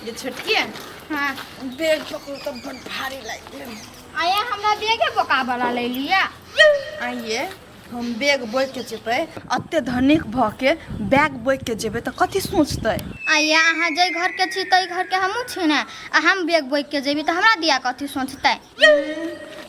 ये छोटकी हाँ बैग पकड़ो तो बहुत भारी लगे। आया हमरा बैगे बोका वाला ले लिया। आइए हम बैग बोइ के जेबै, अते धनिक भ के बैग बोइ के जेबै त कथी सोचतै? आया अहाँ जे घर के छी तई घर के हमहू छी ने, आ हम बैग बोइ के जेबी त हमरा दिया कथी सोचतै?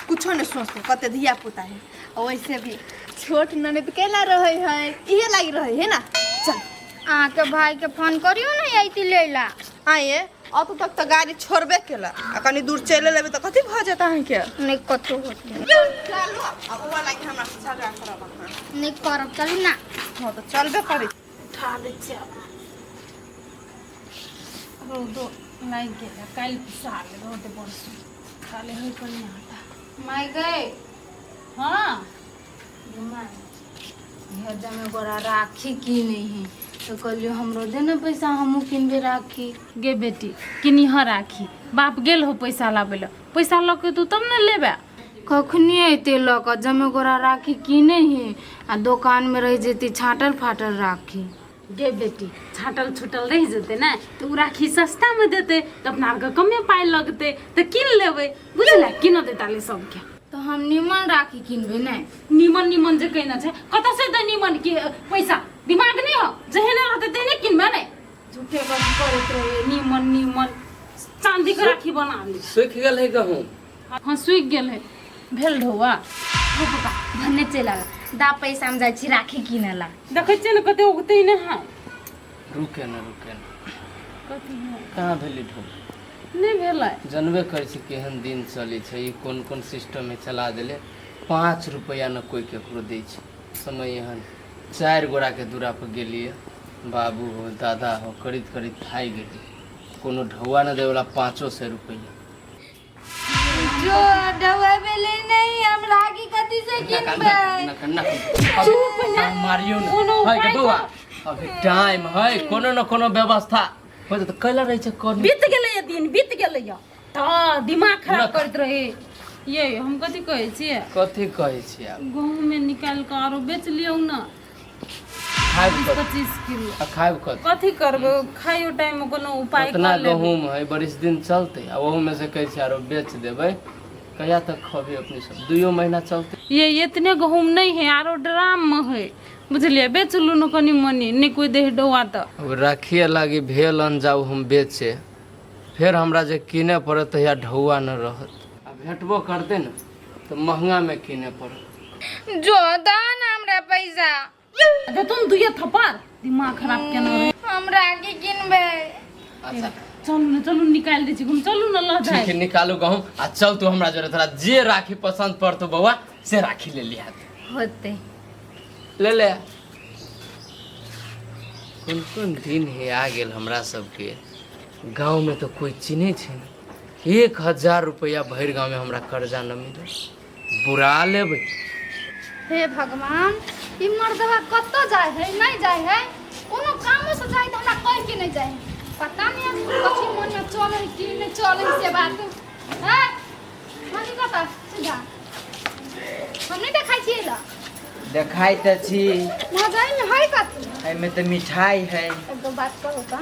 कुछो नहीं सोचते, कते धिया पुता है। और वैसे भी छोट ननद केला रहे है, इहे लागी रहे है ना। चल अहाँ के भाई के फोन करियो नहीं आईती लेला। आइए अब तक तो गाड़ी छोड़बे केला, आ कनी दूर चले लेबे त कथी भ जाता है के? नहीं कथो होत चलो अब ओवा लागी हमरा से झगड़ा करब अहाँ। नहीं करब चली ना। हां तो चलबे करी। उठा ले छ रोडो लाग गेला, काल साल रोड बरस खाले होई पर नहीं आता। माई गए हाँ घुमा हेजा में बड़ा राखी की नहीं है तो कहलियो हमरो दे ना पैसा, हमू किनबे राखी। गे बेटी किनी ह राखी, बाप गेल हो पैसा लाबे, पैसा लके तू तब न लेबे। कखनी अते लक जमे गोरा राखी किने है आ दुकान में रह जेती छाटल फाटल राखी। गे बेटी छाटल छुटल रह जेते ना तो उ राखी सस्ता में देते तो अपना के कमे पाई लगते तो किन लेबे, बुझला? किन देता ले सबके। तो हम निमन राखी किनबे ना। निमन निमन जे कहना छै कत से दे निमन के पैसा? दिमाग नहीं हो जहने रहते तेने किनबे ना। झूठे बात करत रहे निमन निमन चांदी के राखी बना ली। सूख गेल है गहूँ। हां सूख गेल है। भेल ढोवा हो पापा भन्ने चला दा पैसा में जाई छी राखी किनेला। देखै छियै न कते उगते ने है। रुके न कथी है कहाँ भेली ढो? नहीं भेलै। जनबे करै छी केहन दिन चलै छै, ई कोन कोन सिस्टम में चला देले। 5 रुपया न कोई केकरो दै छै। समय एहन 4 गोरा के दूरा पर गेलिए, बाबू हो दादा हो करीत करीत थाई गेली, कोनो ढौआ न देवला 500 रुपया। जो ढवा बेले नहीं हम राखी कथी से किनबे? मारियो न है के बौआ, अभी टाइम है, कोनो न कोनो व्यवस्था हो त कैला रहै छै। कोन बीत गेलै ये दिन, बीत गेलै या त दिमाग खराब करत रहे। ये हम कथी कहै छियै, कथी कहै छी आप? गहूं में निकाल के आरो बेच लियौ ना खाइब 25 किलो। खाइब कथी करबे, खाइयो टाइम में कोनो उपाय उतना कर लेबै। गहूम है, बरिस दिन चलते आ ओहू में से कैसे आरो बेच देबै? कहिया तक खबे अपने सब? 2 महीना चलते। ये इतने गहूम नहीं है, आरो ड्राम में है, बुझलिए? बेच लू न कनी मनी, नहीं कोई दे डोआ त। अब राखिए लागी भेल अन जाऊ हम बेचे, फिर हमरा जे किने पड़त या ढौआ न रहत। अब भेटबो करते न तो महंगा में किने पड़त। जो दान हमरा पैसा दे तुम दुइया थप्पड़ दिमाग खराब केना रहे। हम राखी किनबे। अच्छा चलू निकाल दै छी, हम चलू न ल ठीक है, जाए। निकालू गहूम आ चल तू हमरा जरे तोरा जे राखी पसंद पड़तो बौआ से राखी ले लिया। होते ले ले। कोन कोन दिन है आ गेल हमरा सबके। गांव में तो कोई चिन्हे छै न। 1000 रुपया भर गांव में हमरा कर्जा न मिले, बुरा लेबै। हे भगवान ई मर्दवा कत्तो जाय है? नहीं जाय है, कोनो कामो से जाय त हमरा कह के नहीं जाय है। पता नहीं कथी मन में चले कि नहीं चले से बात है। मनी कता सीधा हम नहीं देखाई छियै ला। देखाई त छी, मजा में है कथी? एमे त मिठाई है। एक दो बात कहो त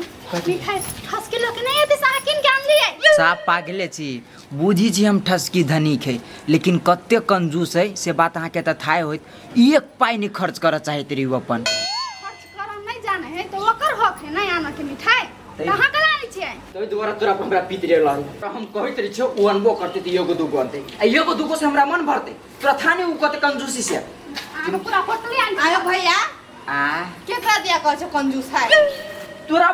मिठाई खस के लोग नहीं आते साकिन के आन लिए। साफ पागले छी, बुझी छी हम ठसकी धनिक है, लेकिन कते कंजूस है से बात अहाँ के त थाय होइत। 1 पाई नहीं खर्च कर चाहत रही अपन। खर्च करम नहीं जाने है तो ओकर हक है नहीं आना के मिठाई। कहां के लानी छियै? तै दुबारा तोरा पर हमरा पीत रे लारू। हम कहैत रही छौ उ अनबो करते त एगो दूगो अनते, आ एगो दूगो से हमरा मन भरते। तोरा थाने उ कते कंजूसी से। आगे पूरा होटल आन। आयो भैया आ केकरा दिया कहै छ कंजूस है? तोरा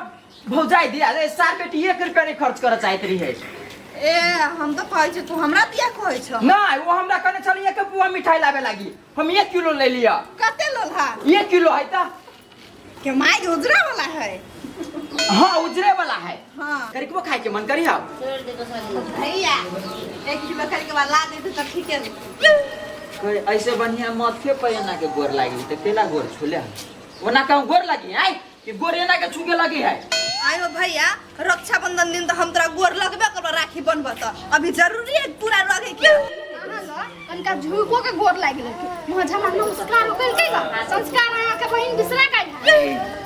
भौजाई दिया रे, सार बेटी 1 रुपया नहीं खर्च कर चाहत रही है। ए हम तो कहै छ तू हमरा दिया कहै छ। नहीं वो हमरा कहने चलिए के पुआ मिठाई लावे लागी, हम 1 किलो ले लिया। कते लोलहा 1 किलो है त के माई उजरा वाला है। हाँ उजरे वाला है। हां करिकबो खाए के मन करी हम। भैया 1 किलो खरीद के बाद ला दे त ठीक है। कोई ऐसे बढ़िया मथे पैना के गोर लागी त केला गोर छुले ओना कहूं गोर लागी आई कि गोर एना के छुके लगी है। आयो भैया रक्षाबंधन दिन तो हम तोरा गोर लगबे करब, राखी बनब त अभी जरूरी है पूरा लगे के। अहाँ ल कनका झुको के गोर लाग गेल। मुझ हमरा नमस्कार हो गेल के संस्कार अहाँ के बहिन बिसरा काई है।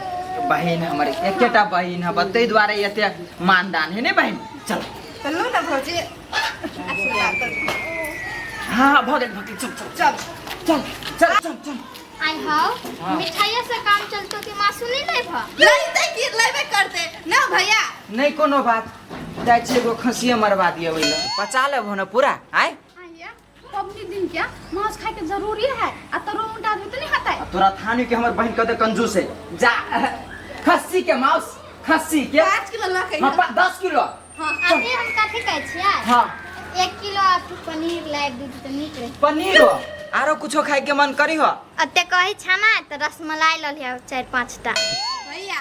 बहन हमारे एकेटा बहन है ताहि दुआरे एते मानदान है ने बहन। चल चलू ना भौजी आशीर्वाद करू। हाँ भगत भगत चल चल चल चल चल चल। आई हाउ मिठाइया से काम चलतो कि मासू नहीं ले भा लइते की लेबे करते ना भैया। नहीं कोनो बात जाय छे एगो खसिया मरवा दिए ओइला पचा लेब न पूरा आय। आइया पबनी दिन क्या मांस खाए के जरूरी है आ तोरो मुंडा भी तो नहीं खाता है। तोरा थानी के हमर बहन कदे कंजूस है जा खस्सी के मांस खस्सी के 5 किलो ला के। हां 10 किलो। हां अभी हम काथे कहै छियै। हां 1 किलो आठ पनीर लाइक दी त नीक रहे। पनीर हो आरो कुछो खाए के मन करी हो। अते कहि छाना त रसमलाई ल लिया 4-5 टा। भैया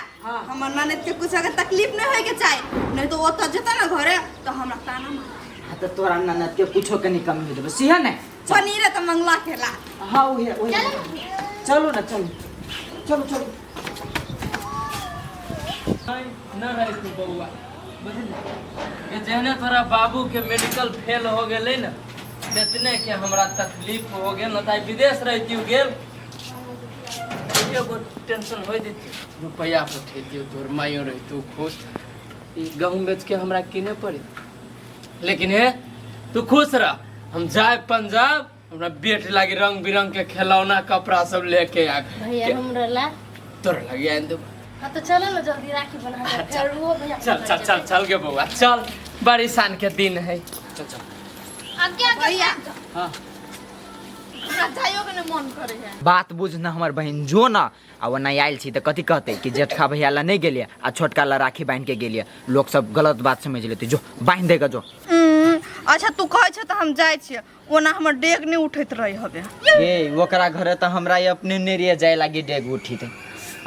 हमर ननद के कुछ अगर तकलीफ नहीं होए के चाहे नहीं तो वो तो जता ना घरे तो हमरा ताना मार। हां त तोरा ननद के कुछो के नहीं कमी देबे सिह ने पनीर तो मंगला केला। हां ओहे चलो ना चलो चलो चलो। न रहे तू बउआ ये जहने तोरा बाबू के मेडिकल फेल हो गेले न इतने के हमरा तकलीफ हो गेल न ताई विदेश रहती गेल एगो टेंशन हो जती रुपया पठेती तोर मायो रहतू खुश ई गहूं बेच के हमरा किने पड़ी लेकिन हे तू खुश रह हम जाए पंजाब हमरा बेट लागी रंग बिरंग के खिलौना कपड़ा सब लेके आ भैया हमरा ला तोर लगी आइन दे। हां तो चलो ना जल्दी राखी बना दे फिर वो भैया चल चल चल चल के बउआ चल बड़ी शान के दिन है चल चल। आगे भैया हाँ हमरा जाइयो के नहीं मन करे है। बात बुझ न हमर बहन जो न आ वो नहीं आयल छी त कथी कहते कि जेठका भैया ला नहीं गेलिए आ छोटका ला राखी बांध के गेलिए लोग सब गलत बात समझ लेते जो बांध देगा जो। अच्छा तू कहै छ त हम जाय छियै ओना हमर डेग नहीं उठैत रही हबे। ए ओकरा घरे त हमरा अपने नेरिया जाय लागी डेग उठी थे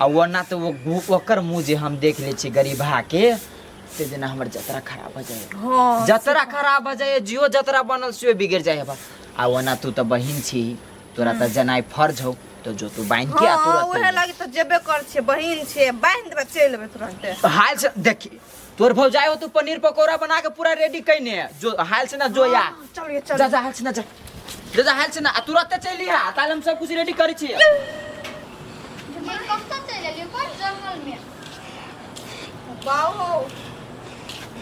आ ओना तो वो ओकर मुंह जे हम देख ले छी गरीबा के से जना हमर जतरा खराब हो जाए। हां जतरा खराब हो जाए जियो जतरा बनल से बिगड़ जाए बा आ ओना तू त बहिन छी तोरा त जनाई फर्ज हो तो जो तू बांध के आ हां तुरंत ओहे लागी तो जेबे कर छियै बहिन छियै बांध देबे चल लेबे तुरंत। हाल से देखी तोर भौजाई हो तू पनीर पकौड़ा बना के पूरा रेडी कइने है जो हाल से ना जो या चलिए चल जा जा हाल से ना जा जा जा हाल से ना आ तुरंत चली आ ताल हम सब कुछ रेडी करी छी। ये कब तक चले लिए पर जंगल में बाऊ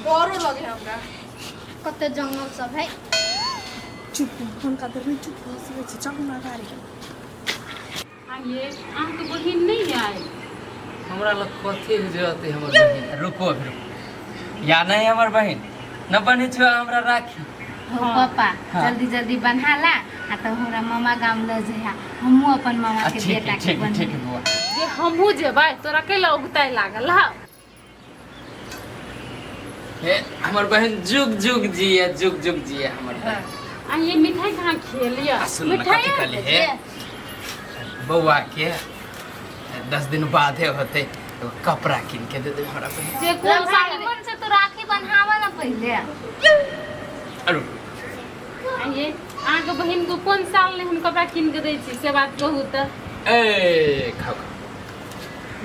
डरो लगे हमरा। कते जंगल सब है। चुप हम का देर में चुप हो से चल ना गाड़ी। आइए अहाँ के बहिन नहीं आए। हमरा लग कथी जरूरत है हमर बहिन रुको अभी रुको या नहीं हमर बहिन न बनी छ हमरा राखी। हो पापा जल्दी जल्दी बना ला आ तो हमरा मामा गाम ले जइहा हमहू अपन मामा के ठीक बेटा है के ठीक है बन ठीक है बुआ जे हमहू जेबै तोरा के उगताई लागल हा। हे हमर बहन जुग जुग जिए हमर बहन। आ ये मिठाई कहाँ खेलिया सुन न कथी कहली है बउआ के 10 दिन बाद होते तो कपड़ा किन के दे दे हमरा बहन। जे कोन साल में मन से तो राखी बन्हावा ना पहले। अरु आइए अहाँ के बहिन को कोन साल में हम कपड़ा किन के दै छी से बात कहू त ए खाओ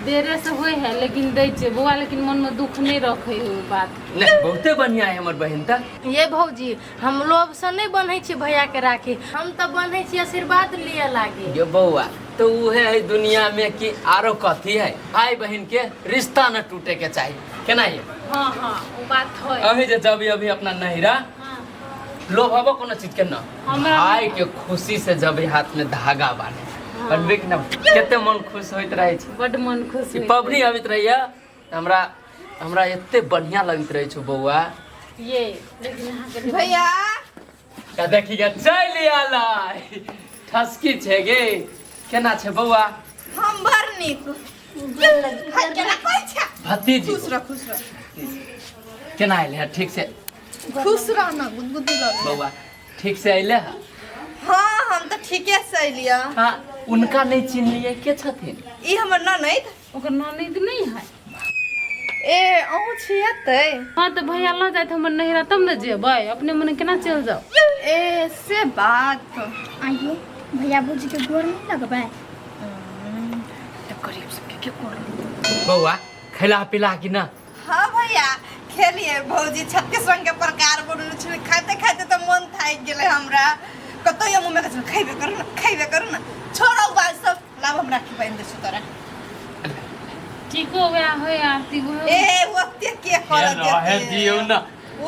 देरे से होय है लेकिन दै छै बौआ लेकिन मन में दुख नहीं रखे हो बात। नहीं बहुते बढ़िया है हमर बहन त। ये भौजी हम लोभ से नहीं बन्है छी भैया के राखी हम तो बन्है छी आशीर्वाद लिए लागी। ये बउआ तो उहे है दुनिया में कि आरो कथी है भाई बहन के रिश्ता न टूटे के चाहिए केना है। हाँ हाँ वो बात है। अभी जे जब अभी अपना नहिरा लोभ हबो कोनो चीज के न हमरा भाई के खुशी से जब हाथ में धागा बाने बनबे कि न केते मन खुश होइत रहे छै। बड मन खुश ई होइत पबनी आबित रहिया हमरा एते बढ़िया लगत रहे छौ बउआ। ये लेकिन अहाँ के भैया का देखिए चल आला ठसकी छे गे केना छे बउआ हम भर नीक हाय केना कहै छ भतीजी खुश रह केना आइले है ठीक से खुश रह ना गुदगुदी लग। बउआ ठीक से आइले है। हां हम तो ठीके से अइलिया। हाँ उनका नहीं चिन्ह लिए के छथिन ई हमर ननद ओकर ननद नहीं है। ए अहू छियै तै। हाँ तो भैया ल जाए हमर नहिरा तब न जेबै अपने मने केना चल जाओ। ए से बात आइए भैया बुझी के गोर नहीं लगबे। तो गरीब सबके के कोर। बउआ खिला पिला कि ना। हाँ भैया खेलिए भौजी छत्तीस रंग के प्रकार बनल छै खाते खाते तो मन थाक गेले हमरा कतो ये मुंह में कछ खाइबे करू ना छोड़ो बात सब लाभ हम राखी बांध दे तोरा। ठीको वह होय आरती हो ए ओते के कर रहे दियो ना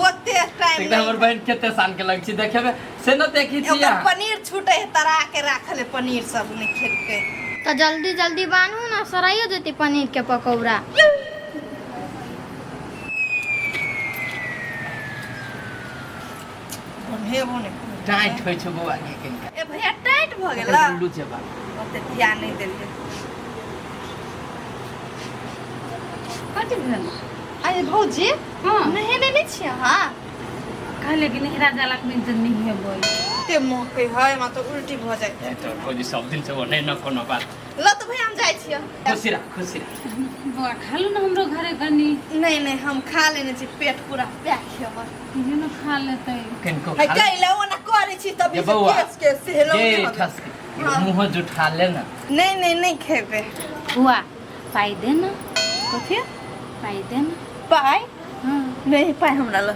ओते टाइम एकदम हमर बहन केते सान के लग छी देखे में से न देखी छी ओकर पनीर छूटे है तरा के राखले पनीर सब ने खेलके तो जल्दी जल्दी बानू ना सराइयो देती पनीर के पकौड़ा। हे बोने टाइट होय छ बौआ के किनका ए भैया टाइट भ गेला लू छै बा ओते ध्यान नहीं देलिए कथि भेल अरे भौजी हां नहेने नहीं छियै हां कहले कि नहिरा जाला के दिन नहीं हेबो ते मोह के है मा तो उल्टी भ जाए तो खोजी सब दिन से ओने न कोनो बात ल तो भैया हम जाय छियै खुशी रह बुआ खालू ना हमरो घरे कनी नहीं नहीं हम खा लेने छी पेट पूरा पैक है हमर ये ना खा लेते किनको है खा कैला ओना करे छी तभी ये से बौआ, केस के सेहलो ये नहीं ठस के मुंह जुठा ले ना नहीं खेबे बुआ पाई दे ना कथि पाई दे ना पाई हां नहीं पाई हमरा ल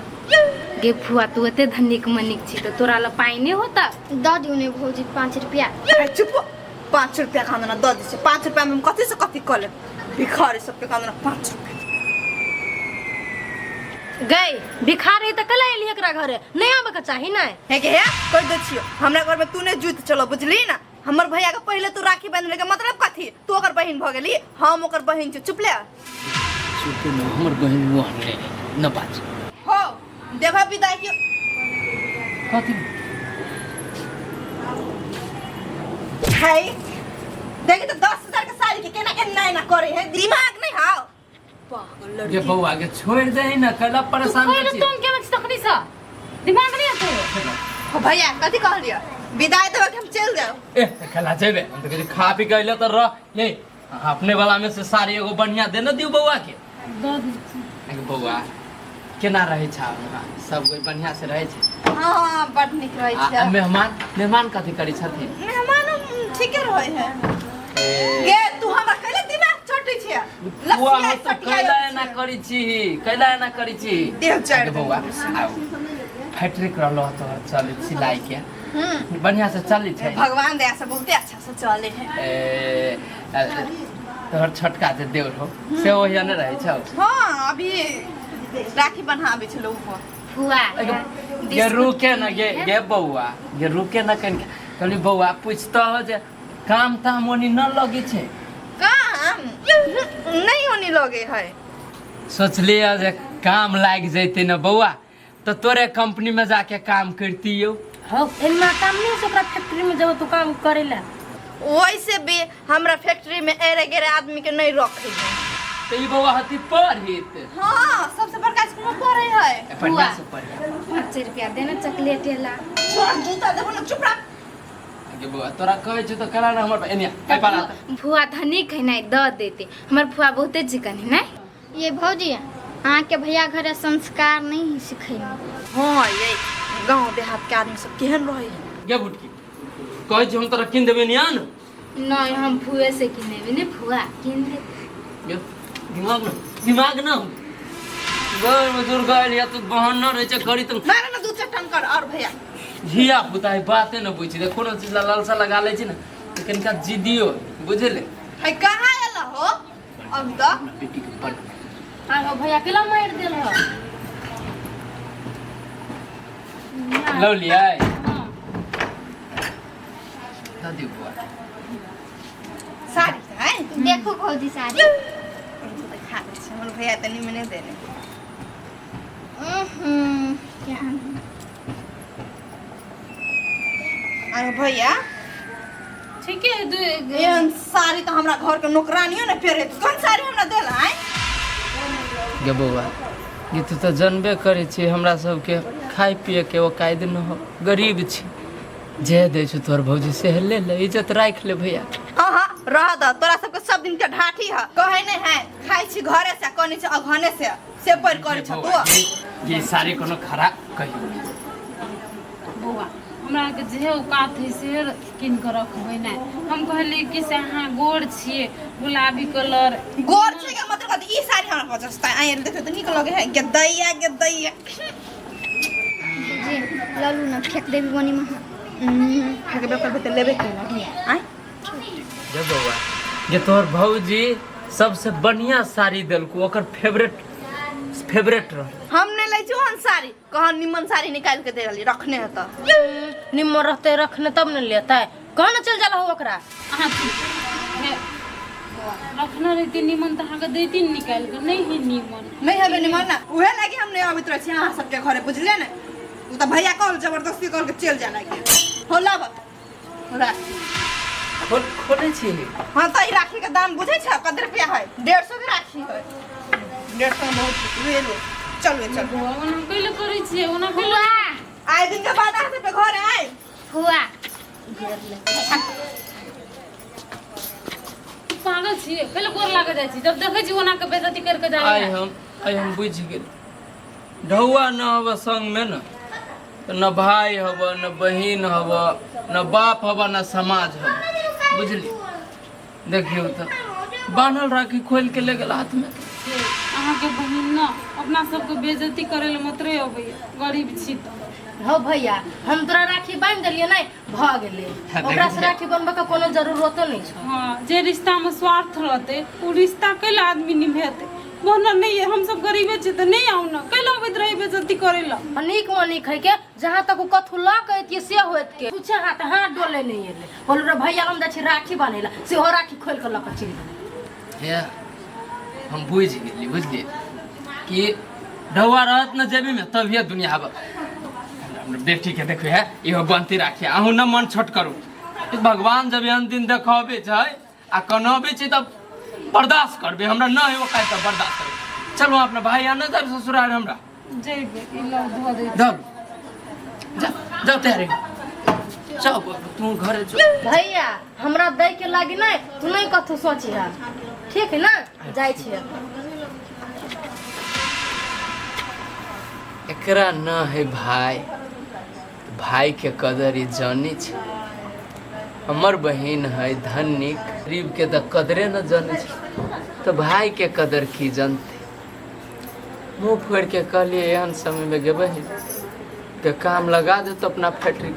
गे फुआ तू एते धनिक मनिक छी तो तोरा ला पाई नहीं होता। द दियो ने भौजी 5 रुपया। चुप 5 रुपया का ना द दे 5 रुपया में हम कथि से कथि कर ले भिखारी सब के का ना 5 रुपया गई भिखारी त कला एली एकरा घरे नहीं आबे के चाही ना है के है कोई दे छियो हमरा घर में तू ने जूत चलो बुझली ना हमर भैया के पहले तू राखी बांधले के मतलब कथि तू ओकर बहिन भ गेली हम ओकर बहिन छी चुप ले चुप न हमर बहन वो हने न बाज हो देवा विदाई के कथि है देखि तो 10,000 के साड़ी के केना ना करे है दिमाग नहीं हां पागल लड़की ये बौआ के छोड़ दे ना कला परेशान कोई कर छी तुम के मत तकनी सा दिमाग नहीं आते हो भैया कथि कह लिया विदाई देबे के हम चल जाओ ए खला जेबे हम तो कहे खा पी गइले त रह ये अपने वाला में से साड़ी एगो बढ़िया दे न दियो बौआ के दो दी एगो बौआ केना रहे छा सब कोई बढ़िया से रहे छै हां बड निक रहे छै मेहमान कथि करै छथिन मेहमान ठीके रहे है ए गे तू हमरा कहले दिमाग छोटी छिया बुआ हम तो कैला ना करी छी देव चार आगे बौआ आओ फैक्ट्री करलो तो चल सिलाई के बढ़िया से चली छै भगवान दया से बहुते अच्छा से चले है ए तोहर छोटका जे देव हो से ओहिया न रहै छौ हां अभी राखी बनाबे छलो ऊपर फुआ ये रुके न गे बौआ ये रुके न कन कहली बौआ पूछतो हो जे काम ताम ओनी न लगे छै काम नहीं होने लगे है सोचलिए जे काम लाग जैते न बौआ तो तोरे कंपनी में जाके काम करतियो हां एना काम नहीं से ओकरा फैक्ट्री में जब तू काम करेला वैसे भी हमरा फैक्ट्री में एरे गेरे आदमी के नहीं रखे है तो ई बौआ हती पढ़ित हां सबसे बड़का स्कूल में पढ़े है बढ़िया से पढ़िया 5 रुपया देना चॉकलेट ला छोड़ जूता देखो ना चुप रह आगे बौआ तोरा कहै छ तो करा ना हमर एनिया ए पाला फुआ धनिक है नहीं द देते हमर फुआ बहुते चिकन है नहीं। ये भौजी अहाँ के भैया घरे संस्कार नहीं सिखैली। हां ये गांव देहात के आदमी सब केहन रहे है गे बुटकी कहै छ हम तोरा किन देबे नियान नहीं हम फुए से किनेबे ने फुआ किन दे गे दिमाग न घर में दूर गइल या तो बहन न रहे छ गड़ी तो ना ना दू चट्टान कर और भैया झिया पुता है बाते न बुझी दे कोनो चीज ला लालसा लगा ले छी न तो कनका जिदियो बुझले है कहां आला हो अब तो बेटी के पढ़ हां भैया केला मार देल हो लो लिया दादी बुआ साड़ी है देखो भौजी साड़ी खा ले हमर भैया तनी में नहीं देने क्या अरे भैया ठीक है ये साड़ी तो हमरा घर के नौकरानियो ने फेरे कौन साड़ी हमरा देला है गे बौआ ये तो जानबे करे छी हमरा सबके खाए पिए के औकात न हो गरीब छी जे दे छ तोर भौजी से ले ले इज्जत राख ले भैया हां रह द तोरा सबके सब दिन के ढाठी है कहे नहीं है खाई छी घरे से कोनी से अघने से पर करे छ तू ये सारी कोनो खराब कही बौआ हमरा के जे औकात है से किन के रखबै ना हम कहली कि से अहाँ गोर छिए गुलाबी कलर गोर छे के मतलब कथि ई साड़ी हमरा पचस्ता आइ देखे तो निक लगे है गदैया जी लालू ना फेंक देबी बनी में फेंकबे करबे तो लेबे के लगे आइ गे बौआ ये तोर भौजी सबसे बढ़िया साड़ी दिलको ओकर फेवरेट रह। हम नहीं लै छी ओहन साड़ी, कहन निमन साड़ी निकाल के दे रहली रखने है तो। निम्न रहते रखने तब न लेता है, कहाँ न चल जाला हो ओकरा। अहाँ रखना रहती निमन तो अहाँके देती निकाल के, नहीं है निमन। नहीं हबे निमन ना, उहे लागी हम नहीं अबित रह छी अहाँ सबके घरे, बुझले ने। उ त भैया कहल जबरदस्ती कर के चल जा लागी। हो लाब राख खोले छी। हां त ई राखी के दाम बुझै छ कते रुपया है? 150 के राखी है। 150 में बहुत ले लो। चल चल ओना कइले करै छियै, ओना कइले हुआ आइ दिन के बाद आते पे घर आइ। हुआ पागल छियै, कइले गोर लागे जाइ छी। जब देखै छी ओना के बेइज्जती करके जाइ। आई हम बुझ गेल। ढौआ न हब संग में न तो न भाई हब, न बहिन हब, न बाप हब, न समाज हब, बुझली। देखियो तो बान्हल राखी खोल के ले गेल हाथ में। अहाँके बहिन न अपना सबके बेइज्जती करे ले मतरे अबैया, गरीब छी त। हो भैया हम तोरा राखी बांध देलिए नहीं भ गेले, ओकरा से राखी बनबे के कोनो जरूरतो नहीं छ। हाँ, जे रिश्ता में स्वार्थ रहते वो रिश्ता कैला आदमी निभेते। बोना नहीं है, हम सब गरीबे छी त नहीं आउ न, कैला अबैत रही बेइज्जती करे ला। अनिक मनिक है के जहां तक कथु ला कहती से होत के पूछे हाथ डोले नहीं एले। बोल रे भैया हम जा छी राखी बानेला, से हो राखी खोल के लक चली गेल। हे हम बुझ गेली, बुझलिए कि ढौआ रहत न जेबी में तब ये दुनिया हब। बेटी के देखो है इहो बनती राखी, अहू न मन छोट करू। भगवान जब एहन दिन देखाबे छै आ कनाबे छै तब बर्दाश्त करबे, हमरा न है ओकाय त बर्दाश्त करबे। चलो अपना भाई आना जब ससुराल हमरा जइबे इला धो दे। दब जा तैयारी चल तू घरे जो। भैया हमरा दे के लागी नहीं, तू नहीं कथु सोची है, ठीक है ना? जाय छियै। एकरा न है भाई, भाई के कदर ई जानी छ। हमर बहिन है धनिक, गरीब के त कदरे न जाने छ, तो भाई के कदर की जानते। मुंह फोड़ के कहलिए एहन समय में गेबे के काम लगा दे तो अपना फैक्ट्री।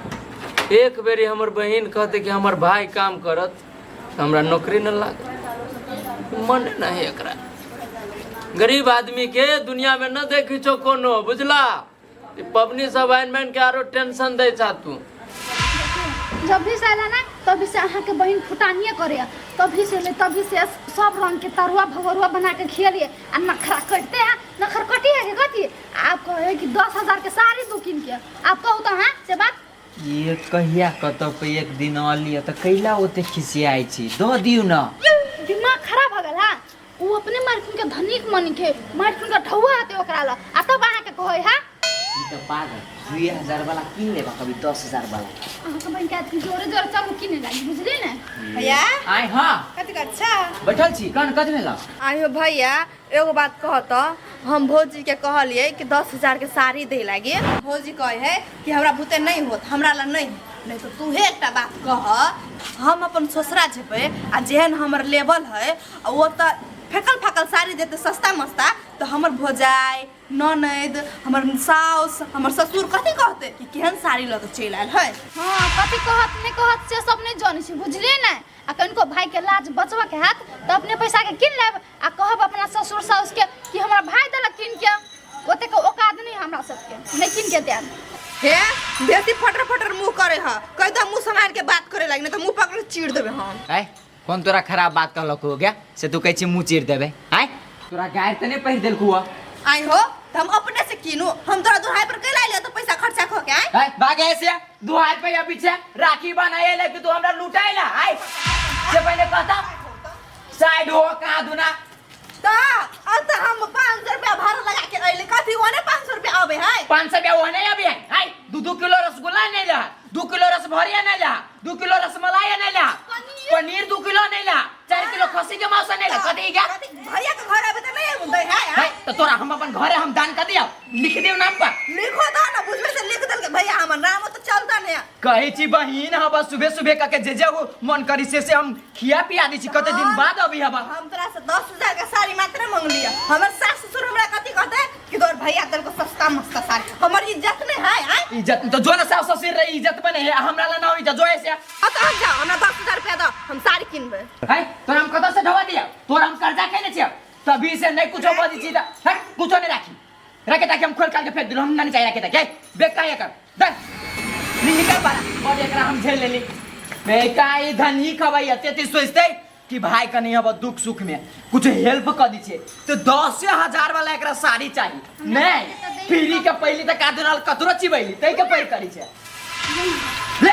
एक बेरी हमर बहिन कहते कि हमर भाई काम करत, हमरा नौकरी न लाग। मन नहीं एकरा। गरीब आदमी के दुनिया में न देखी छो कोनो, बुझला। पबनी सब आइन के आरो टेंशन दे छा तू। जब भी से आला ना तभी से अहाँ के बहन फुटानिए करे, तभी से ले तभी से सब रंग के तरुआ भगरुआ बना के खिलिए आ नखरा करते हैं। नखर कटी है के कथी? आप कहे कि 10,000 के साड़ी दो किन के, आप कहू तो हां से बात। ये कहिया कतौ पे एक दिन आलिए त कैला ओते खिसियाई छी, दो दिउ न। दिमाग खराब हो गल। हां वो अपने मार्किन के धनिक मनी के मार्किन का ढौआ आते ओकरा ला आ तब अहाँ के कहे हां ई त पागल 2000 वाला किन लेबा, कभी 10,000 वाला। अहाँ के बहन के जोरे जोरे चलू किने लागी, बुझली ने? भैया आइ हां कथि अच्छा बैठल छी कन कथि भेला? आइयो भैया एगो बात कहत, हम भौजी के कहलिए कि 10,000 के साड़ी दे लागी। भौजी कहे है कि हमरा बुते नहीं होत, हमरा ला नहीं तो तू हे एकटा बात कह। हम अपन ससुरा जेबे आ जेहन हमर लेवल है वो त फेकल फाकल साड़ी देते सस्ता मस्ता, तो हमर भौजाई ननद हमर साउस हमर ससुर कथी कहते कि केहन साड़ी लग चल आयल है। हां कथी कहत नहीं कहत से सब नहीं जानी छी, बुझली ने? आ कनको भाई के लाज बचवा के हाथ तो अपने पैसा के किन लेब आ कहब अपना ससुर साउस के कि हमरा भाई देलक किन के। ओते के औकात नहीं हमरा सबके, नहीं किन के देब। हे बेटी फटर फटर मुंह करे ह, कह द मुंह संभाल के बात करे लागी, नहीं तो मुंह पकड़ के चीर देबे हम। आइ कौन तोरा खराब बात कहलक हो गया से तू कहै छी मुंह चीर देबे? आइ तोरा गायर त नहीं पहिर देलकू ह। आई हो तो हम अपने से किनू, हम तोरा दुहाई पर कैला ले तो पैसा खर्चा खो के आई। आइ भागे ऐसे दुहाई पे या पीछे राखी बनाए ले कि तू हमरा लुटाइला। आइ से पहले कहता साइड हो कहां दुना तो अब तो हम 500 रुपया भाड़ा लगा के अइले, कथी ओने 500 रुपया आवे है? 500 रुपया ओने अभी है। आइ 2 किलो रसगुल्ला नहीं ला, 2 किलो रसभरिया नहीं ला, 2 किलो रसमलाई नहीं ला, पनीर 2 किलो नहीं ला, 4 किलो खस्सी के मांस नहीं ला। कथी गया भैया के घर आवे त नहीं मुंदै है। है तो तोरा हम अपन घरे हम दान कर दिया, लिख दियो नाम पर। लिखो दो ना, बुझबे से लिख दल के भैया हमर नाम तो चलता नहीं। कहे छी बहिन हबा सुबह सुबह का के जे वो मन करी से हम खिया पिया दी छी। कते दिन बाद अभी हबा हम तोरा से 10,000 के साड़ी मात्र मांग लिया। हमर सास ससुर हमरा कथी कहते कि तोर भैया तेरे को सस्ता मस्ता साड़ी हमर इज्जत नहीं है आय इज्जत तो जो ना सास ससुर रही इज्जत बने है हमरा ला ना हो इज्जत जो ऐसे तो हट जाओ हमरा 10,000 रुपया दो हम साड़ी किनबे है तोर हम कत से ढवा दिया तोर हम कर्जा केने छिया तभी से नहीं कुछ बदी चीज है कुछ नहीं राखी रखे ताकि हम खोल काल के फेंक दिलो हम नहीं चाहिए रखे ताकि बेक काय कर दे निकल बारा और एकरा हम झेल लेली मैं काई धनी खवाई अते सोचते कि भाई का नहीं अब दुख सुख में कुछ हेल्प कर दी छे तो 10,000 वाला एकरा साड़ी चाहिए नहीं पीरी के पहली तक कादनाल कतरो चिबैली तई के पैर करी छे ले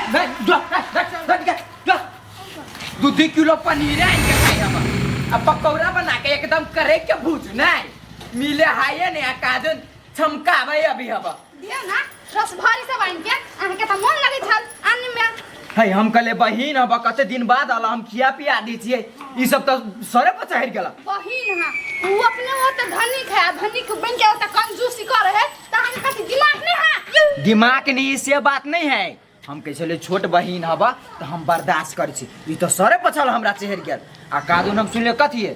दो 2 किलो पनीर है इनके खाई हम अब पकौड़ा बना के एकदम करे के भूज नहीं मिले हाये ने कादन छमकावे अभी हब दियो ना रस भरी से बन के अहाँ के त मन लगे छल आने में है हम कले बहिन अब कते दिन बाद आला हम खिया पिया दी छिए ई सब तो सरे पर चढ़ गेला बहिन हां वो अपने वो तो धनिक है धनिक बन के होता कंजूसी कर है त हम कति दिमाग नहीं है दिमाग नहीं से बात नहीं है हम कैसे ले छोट बहिन हबा तो हम बर्दाश्त कर छी ई तो सरे पछल हमरा चढ़ गेल आ कादून हम सुनले कथी है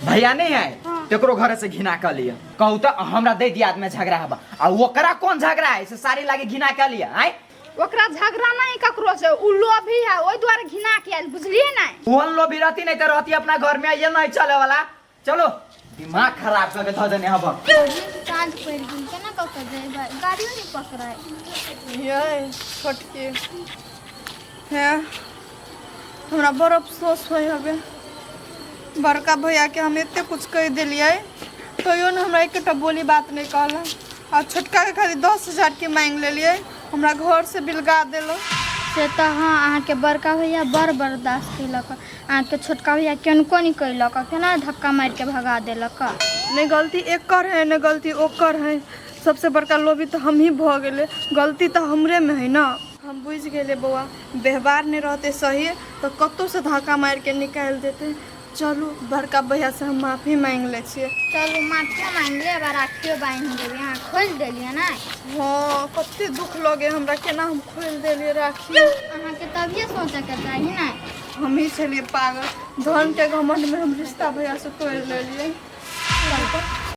भैया नहीं है तेकरो घर से घिना के लिए कहू तो हमरा दे दिया में झगड़ा हबा आ ओकरा कौन झगड़ा है से सारी लागे घिना के लिए आय ओकरा झगड़ा नहीं ककरो से उ लोभी है ओई द्वारा घिना के आइल बुझलिए नहीं ओन लोभी रहती नहीं तो रहती अपना घर में ये नहीं चले वाला चलो दिमाग खराब करके धो देने हबा काज पड़ दिन केना क के जाय भाई गाड़ियो नहीं पकड़ाय ये छोटकी है हमरा बड़ अफसोस होय हबे बड़का भैया के हम एते कुछ कह दिलिए तो यो ने हमरा एकटा बोली बात नहीं कहला और छोटका के खाली 10,000 के मांग लेलिए हमरा घर से बिलगा देलो से तो हाँ अहाँ के बड़का भैया बड़ बर्दाश्त कैलक अहाँ के छोटका भैया केनको नहीं कैलक केना धक्का मार के भगा देलक नहीं गलती एकर है नहीं गलती ओकर है सबसे बड़का लोभी तो हम ही भ गेले गलती तो हमरे में है ना हम बुझ गेले बउआ व्यवहार नहीं रहते सही तो कतो से धक्का मार के निकाल देते चलू बड़का भैया से हम माफी मांग ले छिए चलू माफी मांग ले अब राखियो बांध देबे यहाँ खोल देलिए ना हाँ कते दुख लगे हमरा केना हम खोल देलिए राखी अहाँ के तभिए सोचे के चाही ना हम ही छलिए पागल धन के घमंड में हम रिश्ता भैया से तोड़ लेलिए